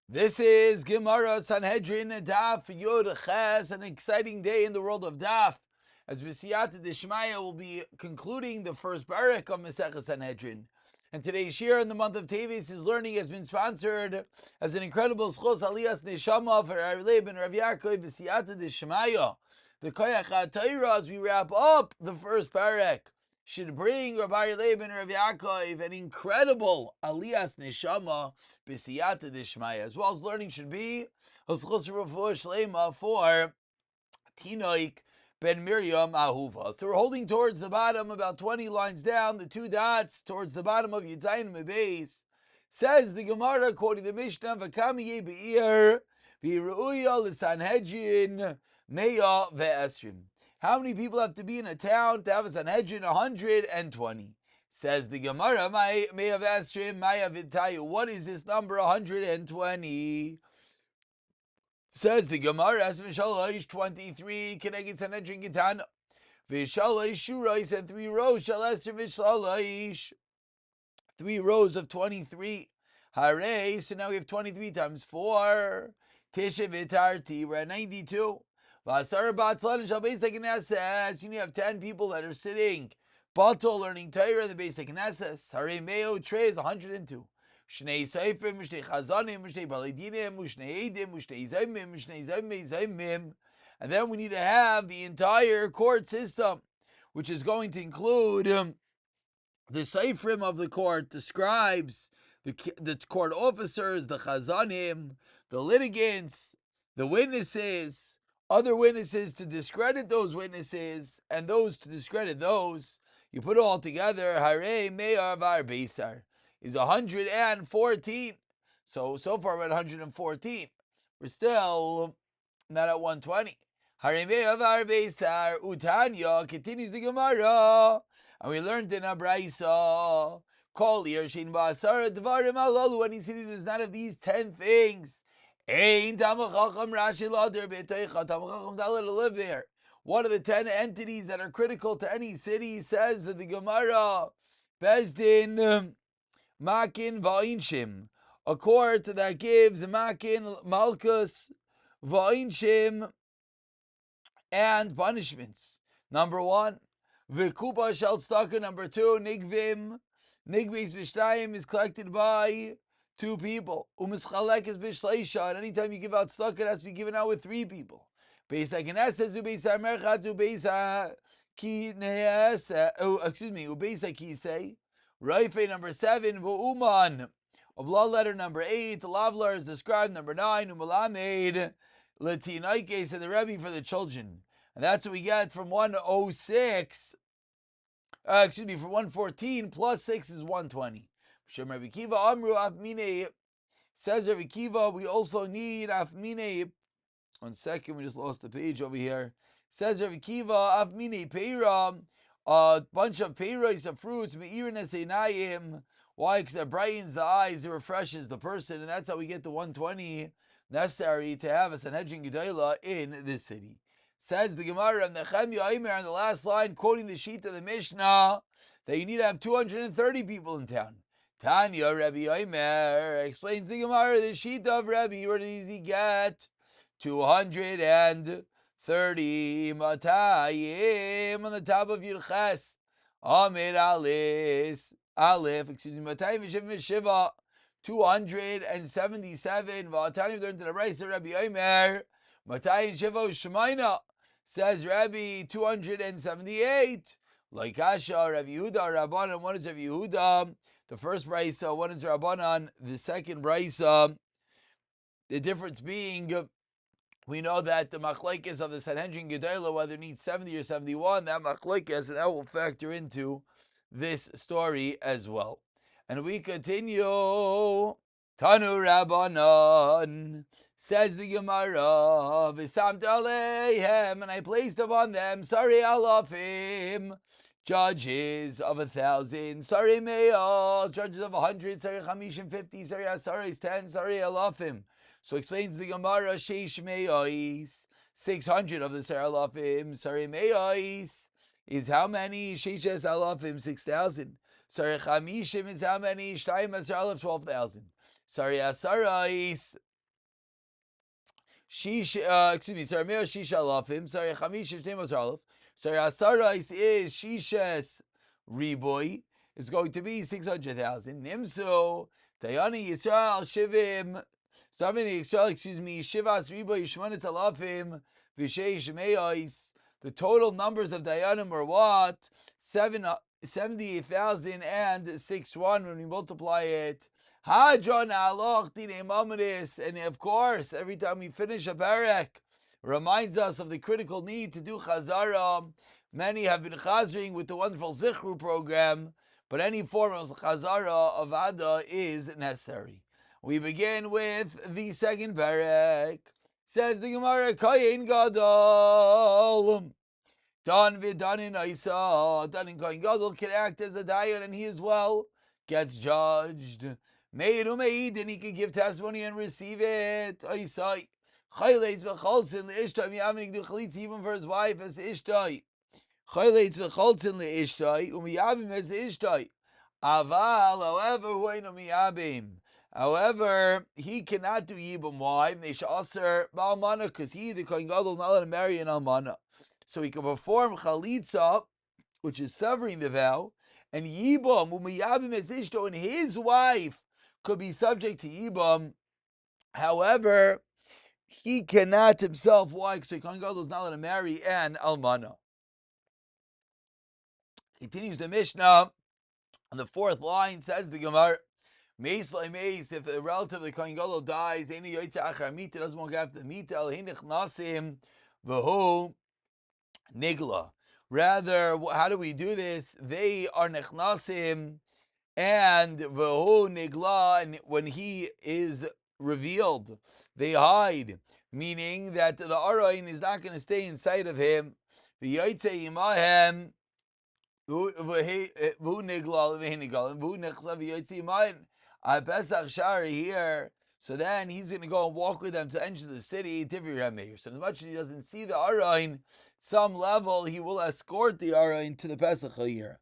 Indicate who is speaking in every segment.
Speaker 1: This is Gemara Sanhedrin Daf Yod Ches, an exciting day in the world of Daf. As B'siyata Dishmaya will be concluding the first barak of Masechah Sanhedrin. And today's shir in the month of Tevis, his learning has been sponsored as an incredible schos aliyas neshama for Aryeh ben Rav Yaakov B'siyata Dishmaya. The Koyach HaTorah, as we wrap up the first barak, should bring Rabbi Aryeh ben Rav Yaakov an incredible aliyas neshama b'siyata dishmaya, as well as learning should be a zchus refuah shlema for Tinoik ben Miriam Ahuva. So we're holding towards the bottom, about 20 lines down, the two dots towards the bottom of Yitzayin Mebeis. Says the Gemara, quoting the Mishnah, "V'kamiye be'ir v'yiruya l'sanhedrin meya ve'esrim." How many people have to be in a town to have a Sanhedrin? 120. Says the Gemara, "Meya ve'esrim, maya v'tayu." What is this number 120? Says the Gemara, as V'shalosh 23, Keneged Sanhedrin Gitana. V'shalosh Shurais, and 3 rows, Shaleser V'shalosh. 3 rows of 23. Hare, so now we have 23 times 4. Tisha V'tarti, we're at 92. V'asar Batlan and Shalbeis HaKnesses, you have 10 people that are sitting. Batal learning Torah in the basic Knesses. Hare Meo Trey is 102. Shnei Seifrim, Shnei Chazanim, Shnei Baladinim, Shnei Eidim, Shnei Zaymim, Shnei Zaymim. And then we need to have the entire court system, which is going to include the Seifrim of the court, the scribes, the court officers, the Chazanim, the litigants, the witnesses, other witnesses to discredit those witnesses, and those to discredit those. You put it all together, Hare Me'ar Var Beisar is 114. So far we're at 114. We're still not at 120. Hare Me'ar Var Beisar Utanya, continues the Gemara. And we learned in Abraisa, Kol Yershin Ba'asar Dvarim Alalu, when he said he does not have these 10 things. Ein Talmid Chacham Rashi Lader B'Teicha. Talmid Chacham is not allowed to live there. One of the 10 entities that are critical to any city, says that the Gemara, Bezdin Makin Va'inshim, a court that gives Makin, Malkus, Va'inshim, and punishments. Number 1, V'kupa shel tzedakah. Number 2, Nigvim. Nigvis b'shtayim is collected by 2 people. U'mischalek is b'shleisha. And anytime you give out tzedakah, it has to be given out with 3 people. Beis HaKnesses u'beis HaMerchatz u'beis HaKnesses. U'beis HaKisei. Raifei, number 7. V'uman. A blood letter, number 8. Lavlar is described, number 9. U'melamed. Latinaikes, and the Rebbe for the children. And that's what we get from 106. From 114 plus 6 is 120. Shem Rabbi Kiva Amru Afmine. Says Rabbi Kiva, we also need Afmine. 1 second, we just lost the page over here. Says Rabbi Kiva Afmine Peira, a bunch of peiros of fruits. Me'irin Eseinayim. Why? Because it brightens the eyes, it refreshes the person, and that's how we get the 120 necessary to have a Sanhedrin Gedolah in this city. Says the Gemara of Nechemia Aimer on the last line, quoting the sheet of the Mishnah, that you need to have 230 people in town. Tanya Rabbi Aimer explains the Gemara, the sheet of Rabbi, where does he get 230 matayim on the top of Yirches? Amir Aleph, matayim v'shivim v'shiva, 277. V'atani learned to the Brayso Rabbi Aimer, matayim shiva shemaina. Says Rabbi, 278. Like Asha, Rabbi Yehuda, Rabbanan. One is Rabbi Yehuda, the first Brayso. One is Rabbanan, the second Brayso. The difference being, we know that the machlekes of the Sanhedrin Gedolah, whether it needs 70 or 71, that machlekes, and that will factor into this story as well. And we continue. Tanu Rabbanan, says the Gemara, V'samt aleihem, and I placed upon them, Sari alafim, judges of 1,000, Sari me'al, judges of 100, Sari chamishim 50, Sari asaris 10, Sari alafim. So explains the Gemara, Sheish me'ais, 600 of the Sari alafim, Sari me'ais is how many? Sheishes alafim, 6,000. Sari chamishim is how many? Shtayim asar alaf, 12,000. Sari asarais Meo Shisha Alafim, sorry, Chamish Shtemos Alaf, sorry, Asarais is Shishes Riboy, is going to be 600,000. Nimso, Tayani Yisrael Shivim, Savini Yisrael, Shivas Riboy, Shmonetz Alafim, Visheish Meois. The total numbers of Dayanim are what? 78,061 when we multiply it. And of course, every time we finish a parak, reminds us of the critical need to do chazara. Many have been chazering with the wonderful Zichru program, but any form of chazara of Ada is necessary. We begin with the second parak. Says the Gemara, Kayin Gadol. Dan v'danin Isa. Danin Kayin Gadol can act as a dayan, and he as well gets judged. Meid umeid, and he can give testimony and receive it. Isa. Chayleitz v'cholzin le'ishtai. Miyamik do chalitz even for his wife as ishtai. Chayleitz v'cholzin le'ishtai. Umiyabim as ishtai. Aval, however, huayno miyabim. However, he cannot do Yibam. Why? Neshaser Ba'almana, because he, the Kohen Gadol, not allowed to marry an Almana. So he can perform Chalitza, which is severing the vow, and Yibam, Umiyabim es Ishto, and his wife could be subject to Yibam. However, he cannot himself. Why? Because the Kohen Gadol is not allowed to marry an Almana. Continues the Mishnah, on the fourth line, says the Gemara, Meis like meis, if a relative of the Kohen Gadol dies, any yoytze achar mita, doesn't walk after the mita, elhinich nasim v'hu nigla. Rather, how do we do this? They are nechnasim and v'hu nigla, and when he is revealed, they hide, meaning that the arayin is not going to stay inside of him. V'yoytze imahem v'hu nigla v'hu nechsa v'yoytze imahem. Pesach Shari here, so then he's going to go and walk with them to the entrance of the city, Tivri Rameir. So as much as he doesn't see the Arayin, some level he will escort the Arayin to the Pesach here.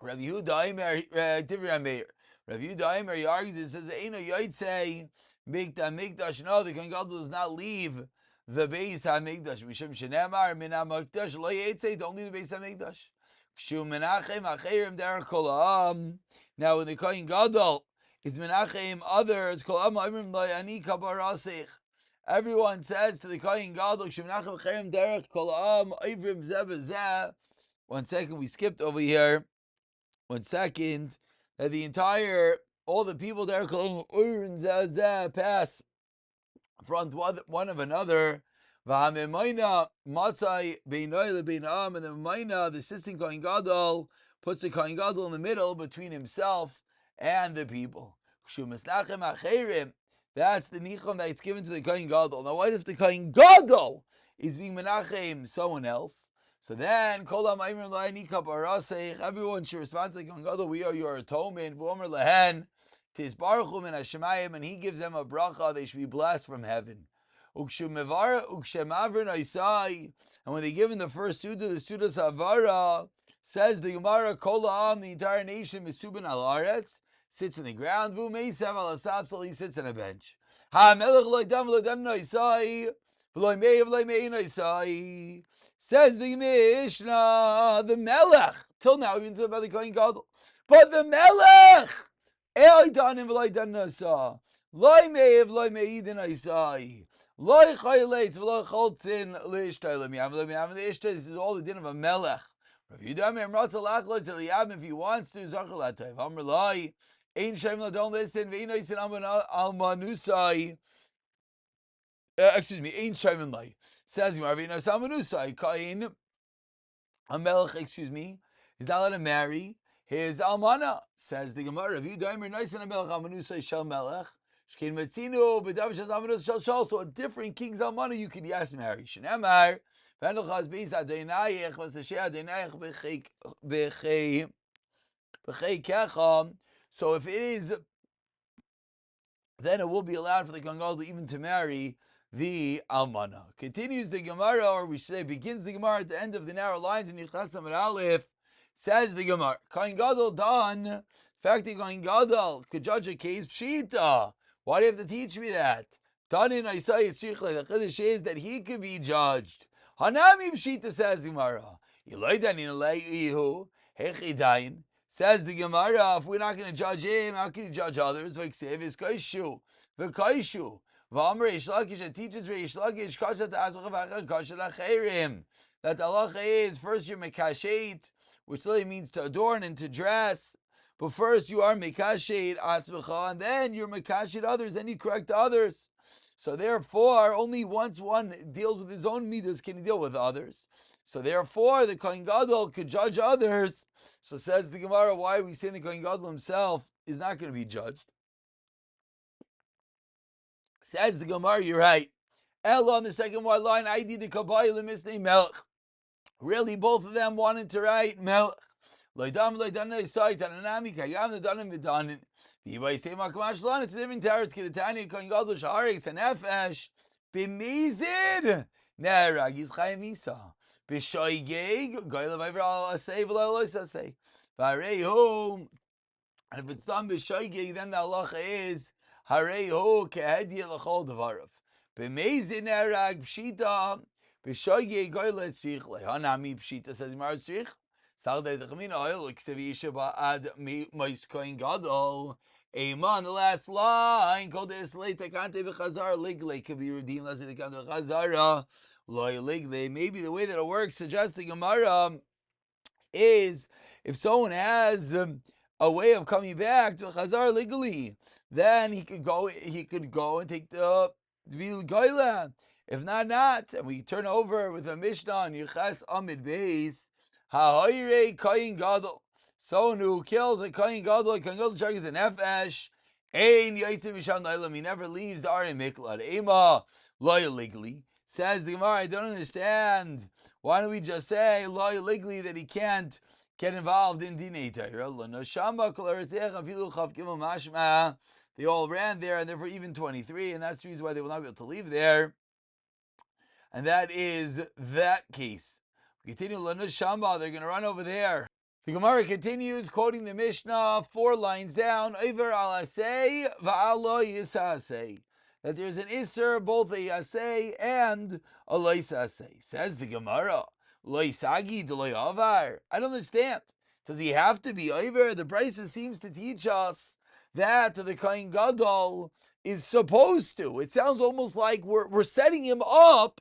Speaker 1: Rav Yehuda Tivri Rameir. Rav Yehuda he argues, it says, Eino Yotzei Mikdash. No, the Kohen Gadol does not leave the Beis HaMikdash. Mishum Shenemar Min HaMikdash Lo Yotzei, don't leave the Beis HaMikdash. Kshu Menachem Acherim Derech Kol Ha'am. Now, when the Kohen Gadol is menachem others, everyone says to the Kohen Gadol, one second, we skipped over here. 1 second. That the entire, all the people there pass front one of another. And the assistant Kohen Gadol puts the Kohen Gadol in the middle between himself and the people. That's the nicham that it's given to the Kohen Gadol. Now, what if the Kohen Gadol is being menachem someone else? So then, everyone should respond to the Kohen Gadol, we are your atonement. And he gives them a bracha, they should be blessed from heaven. And when they give him the first suda, the suda savara, says the Gemara, Kol Ha'am, the entire nation, Misubin al Aretz, sits on the ground. Vu Meisav al Asafsal, he sits on a bench. HaMelech lo yidam v'lo yidam noisai, v'lo yimei v'lo yimei noisai. Says the Mishnah, the Melech, till now we've been talking about the Kohen Gadol, but the Melech, El yidanim v'lo yidam noisai, lo yimei v'lo yimei noisai. This is all the din of a melech. If he wants to, don't listen. Says Kain, a melech, he's not allowed to marry his almana. Says the Gemara, so a different king's almana you could yes marry. Shenemar, so if it is, then it will be allowed for the Kohen Gadol even to marry the almana. Continues the Gemara, or we should say begins the Gemara at the end of the narrow lines in Yichas Amud Aleph. Says the Gemara, Kohen Gadol done. In fact, the Kohen Gadol could judge a case pshita. Why do you have to teach me that? Tanin Isaiah Tzricha, the Chiddush is that he could be judged. Hanami Pshita says Gemara. Yeloidanin Leihu Hechidain. Says the Gemara, if we're not going to judge him, how can you judge others? V'ksev is kaishu, v'kaishu. V'amr Reish Lakish, that teaches Reish Lakish, kasha ta'azvach v'achar kasha l'acherim. That the halacha is, first you're mekashet, which literally means to adorn and to dress. But first you are mekashet atzmecha, and then you're mekashet others, then you correct others. So therefore, only once one deals with his own midas can he deal with others. So therefore, the Kohen Gadol could judge others. So says the Gemara, why are we saying the Kohen Gadol himself is not going to be judged? Says the Gemara, you're right. El on the second white line, I did the Kabbalah Misnei Melech. Really, both of them wanted to write Melech. Loidam loidan isai tananami kayam nedanim v'danin. V'yibay say makamash lan. It's a different teretz. K'detani kohen gadol shaharek sanefesh b'mizid nerag yizchayim isa b'shoygeg goylev over al asay v'lo lois asay v'areihu. And if it's done b'shoygeg, then the halacha is hareihu kehediyah l'chol devarav b'mizid nerag pshita b'shoygeg goylev tzrich lehanami pshita says Gemara tzrich. On the last line, maybe the way that it works, suggesting Gemara, is if someone has a way of coming back to Chazar legally, then he could go and take the Goyla. If not, and we turn over with a Mishnah on Yuchas Amid Beis. Ha'oirei kohen gadol. Someone who kills a kohen gadol charges an nefesh. Ein yotzei misham na'ilam. He never leaves the Arya Miklat. Ema lo legally. Says the Gemara, I don't understand. Why don't we just say lo legally that he can't get involved in dinei Torah? Lo shama kol eretzecha afilu chav gimel mashma. They all ran there, and therefore even 23, and that's the reason why they will not be able to leave there. And that is that case. Continue, Shamba, they're going to run over there. The Gemara continues, quoting the Mishnah 4 lines down, Iver al asay va'alo yisasay. That there's an Isser, both a Yasay and a Lois Asay. Says the Gemara, Loisagi de Loyavar. I don't understand. Does he have to be Iver? The Brisa seems to teach us that the Kohen Gadol is supposed to. It sounds almost like we're setting him up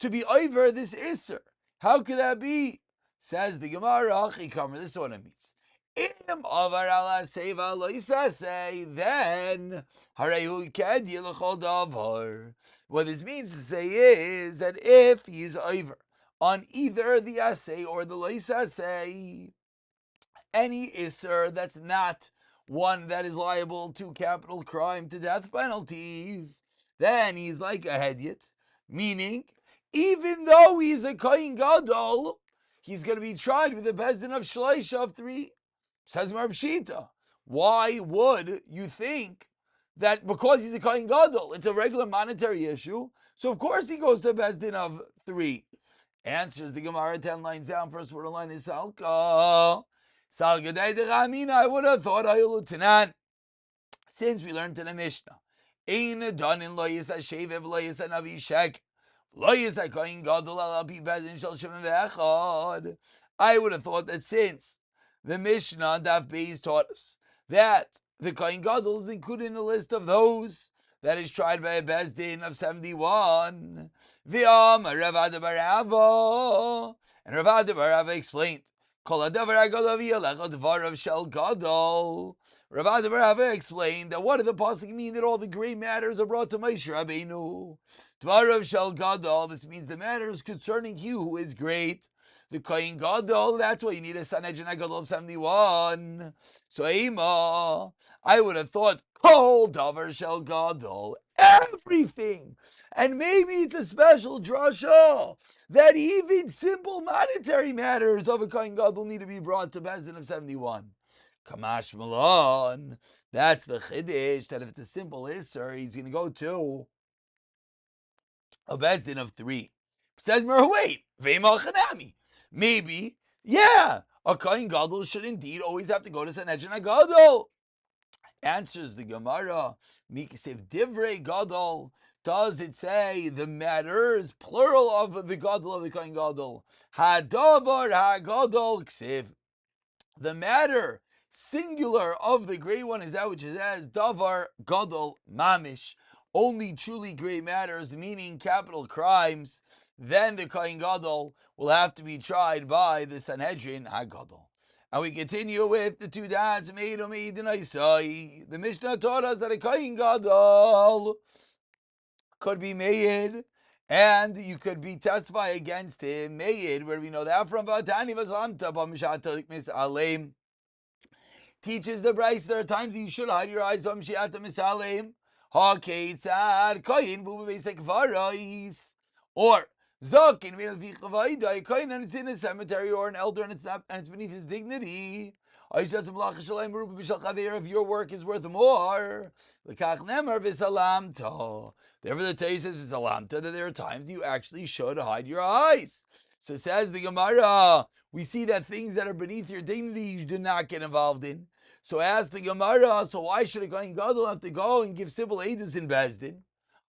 Speaker 1: to be Iver this Isser. How could that be? Says the Gemara, this is what it means. Im avar ala seva lo yisasei, then harehu kedi l'chol davar. What this means to say is that if he is over on either the asay or the lo yisasei, any isser that's not one that is liable to capital crime, to death penalties, then he's like a hedyot, meaning even though he's a kohen gadol, he's going to be tried with a bezdin of shleisha of 3. Says Mar Pshita. Why would you think that because he's a kohen gadol, it's a regular monetary issue? So of course he goes to a bezdin of 3. Answers the Gemara 10 lines down. First word of line is Salka. I would have thought Ayulutanan. Since we learned in the Mishnah, Ein done in lo yisashev lo yisanavishek. I would have thought that since the Mishnah on Daf Beis taught us that the Kohen Gadol is included in the list of those that is tried by a bezdin of 71. And Rav Ada bar Rava explained, Rav Ada bar Rava explained that what did the pasuk mean that all the great matters are brought to Moshe Rabbeinu? Dvarav shel gadol. This means the matters concerning you who is great. The Kohen Gadol, that's why you need a Sanhedrin Gadol of 71. So Ema, I would have thought, Kol davar shel gadol, everything. And maybe it's a special drasha that even simple monetary matters of a Kohen Gadol need to be brought to Bezdin of 71. Kamash Malon, that's the Chiddush, that if it's a simple Isser, he's going to go to a bezdin of 3. Says Mer, wait, V'imal Chanami. Maybe, yeah, a Kohen Gadol should indeed always have to go to Sanhedrin Gadol. Answers the Gemara, Mikisev Divrei Gadol, does it say the matters, plural of the gadol of the kohen gadol? Hadavar hagadol ksiv. The matter, singular of the great one, is that which it says davar gadol mamish. Only truly great matters, meaning capital crimes, then the kohen gadol will have to be tried by the Sanhedrin hagadol. And we continue with the two dads. The Mishnah taught us that a kohen gadol could be made, and you could be testify against him. Made, where we know that from Vatani Vaslamta Bamshatak Mis Aleim. Teaches the Bryce there are times you should hide your eyes from Shiata Mis Aleim. Hakeitzad Koyin Buba Basic Varais. Or Zokin Vil Vichavaida, Koyin, and it's in a cemetery or an elder and it's not, and it's beneath his dignity. If your work is worth more, therefore the Torah says that there are times you actually should hide your eyes. So says the Gemara, we see that things that are beneath your dignity you do not get involved in. So ask the Gemara, so why should a kohen gadol have to go and give simple edus in Bezdin?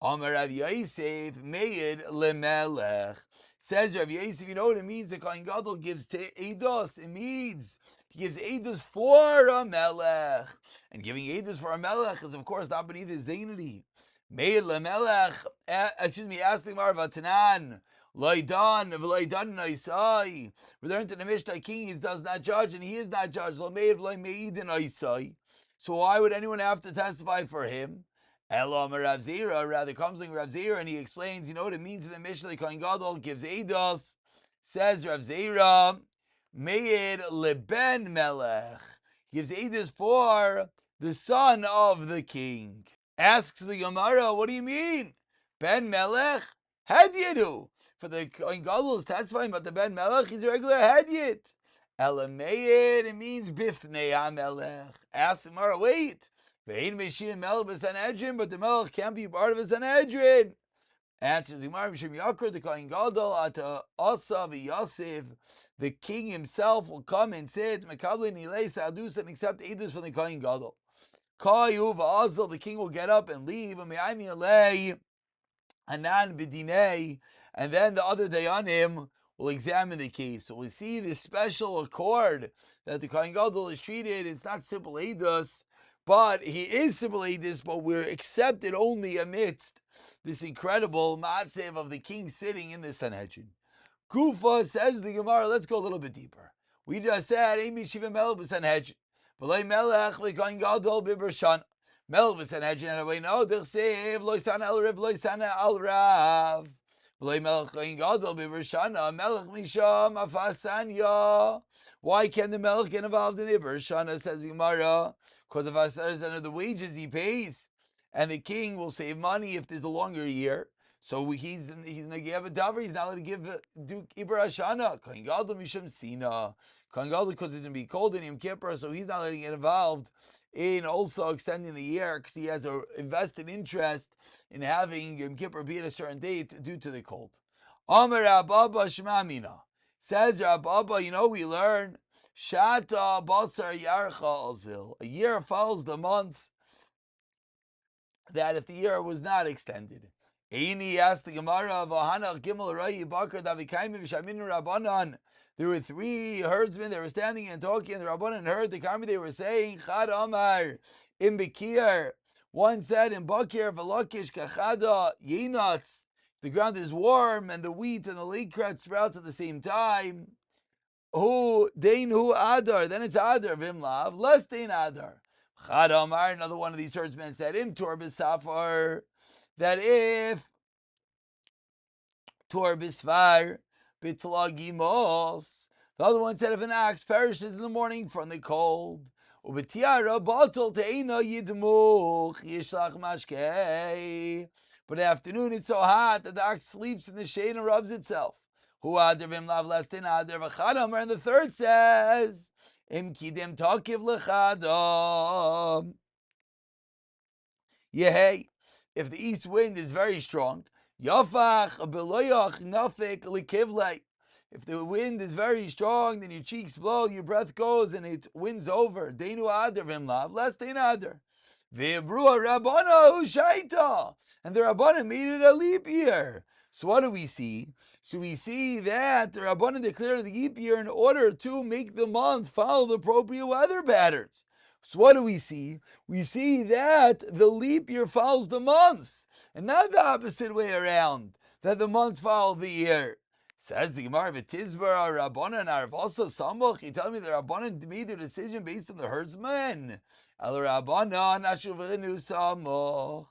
Speaker 1: Amar Rav Yosef meid lemelech. Says Rav Yosef, you know what it means? The kohen gadol gives edus. It means he gives edus for a melech, and giving edus for a melech is of course not beneath his dignity. Meid lemelech. Ask the Gemara Vatanan. Loidan v'loidan noisai. We learned in the Mishnah, king does not judge, and he is not judged. Lo meid v'lo meid noisai. So why would anyone have to testify for him? Elam Rav Zira, rather comes like Rav Zira, and he explains, you know what it means in the Mishnah, the kohen gadol gives eidos. Says Rav Zira, meid leben melech, gives eidos for the son of the king. Asks the Gemara, what do you mean? Ben melech, hadyedu. For the kohen gadol is testifying about the ben melech, he's a regular hadyet. Elameid, it means bifnei hamelech. Ask the Gemara, wait. But the melech can't be part of a Sanhedrin. Answers the Gemara, the kohen gadol ata asa v'yasif. The king himself will come and sit mekabli nilei sadus and accept edus from the kohen gadol. Kayu v'azal, the king will get up and leave. Me'ayni alei hanan b'dinei, and then the other dayanim will examine the case. So we see this special accord that the kohen gadol is treated. It's not simple edus, but he is simple edus, but we're accepted only amidst this incredible matzev of the king sitting in the Sanhedrin. Kufa, says the Gemara, let's go a little bit deeper. We just said, Amy Shiva Melech b'Sanhedrin. V'lei Melech l'kohen gadol b'Bershan. Melech b'Sanhedrin, and we know, d'chsev, lo sana al Rav, lo sana al Rav. V'lei Melech kohen gadol b'Bershana, Melech misham afasanya. Why can the Melech get involved in the Bershana, says the Gemara? Because of the wages he pays, and the king will save money if there's a longer year. So he's going to give a davar. He's not allowed to give Duke Iber Hashana. Kohen Gadol Misham Sina. Kohen Gadol, because it's going to be cold in Yom Kippur, so he's not letting get involved in also extending the year because he has a invested interest in having Yom Kippur be at a certain date due to the cold. Amar Abba Shema Mina. Says Abba, you know, we learn Shata Basar Yarcha Azil. A year follows the months that if the year was not extended. Eini asked the Gemara of Ahana Gimel Rayi Bakar Davikaimi Vishaminu Rabbanan. There were three herdsmen, they were standing and talking, and the Rabbanan heard the Kami, they were saying, Chad Amar, in Bekir. One said, in Bakir, Velakish Kachada Yinats. The ground is warm, and the wheat and the leekrat sprouts at the same time. Who Dain who Adar, then it's Adar, Vimlav, less Dain Adar. Chad Amar, another one of these herdsmen said, Im Torbis Safar, that if Tor Bisvar Bitlagimos, the other one said if an ox perishes in the morning from the cold, Ubetiara Batal Teina Yidmuch Yishlach Mashke. But afternoon it's so hot that the ox sleeps in the shade and rubs itself. Who Adar Vimlav Lestin Adar Vachadamar, and the third says Im Kidem Takiv Lechadam. Yehei. If the east wind is very strong, Yafach beloyach nafik likivlei. If the wind is very strong, then your cheeks blow, your breath goes, and it winds over. Deinu adar vimlav, less dein adar. Ve'ebru Rabbana Ushaita, and the Rabbana made it a leap year. So what do we see? So we see that the Rabbanan declared the leap year in order to make the month follow the appropriate weather patterns. So what do we see? We see that the leap year follows the months, and not the opposite way around, that the months follow the year. Says the Gemara, V'tizbar Rabbanan Arvasa Samuch. You tell me the Rabbanan made their decision based on the herdsmen. El Rabbanan Ashuvenu Samuch.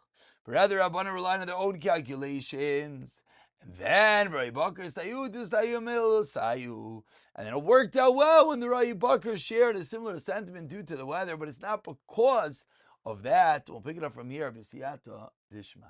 Speaker 1: Rather, Rabbanan relied on their own calculations. And then Rai Bakr Sayu Sayu Mil Sayu. And then it worked out well when the Rai Bakr shared a similar sentiment due to the weather, but it's not because of that. We'll pick it up from here. B'siyata Dishmai.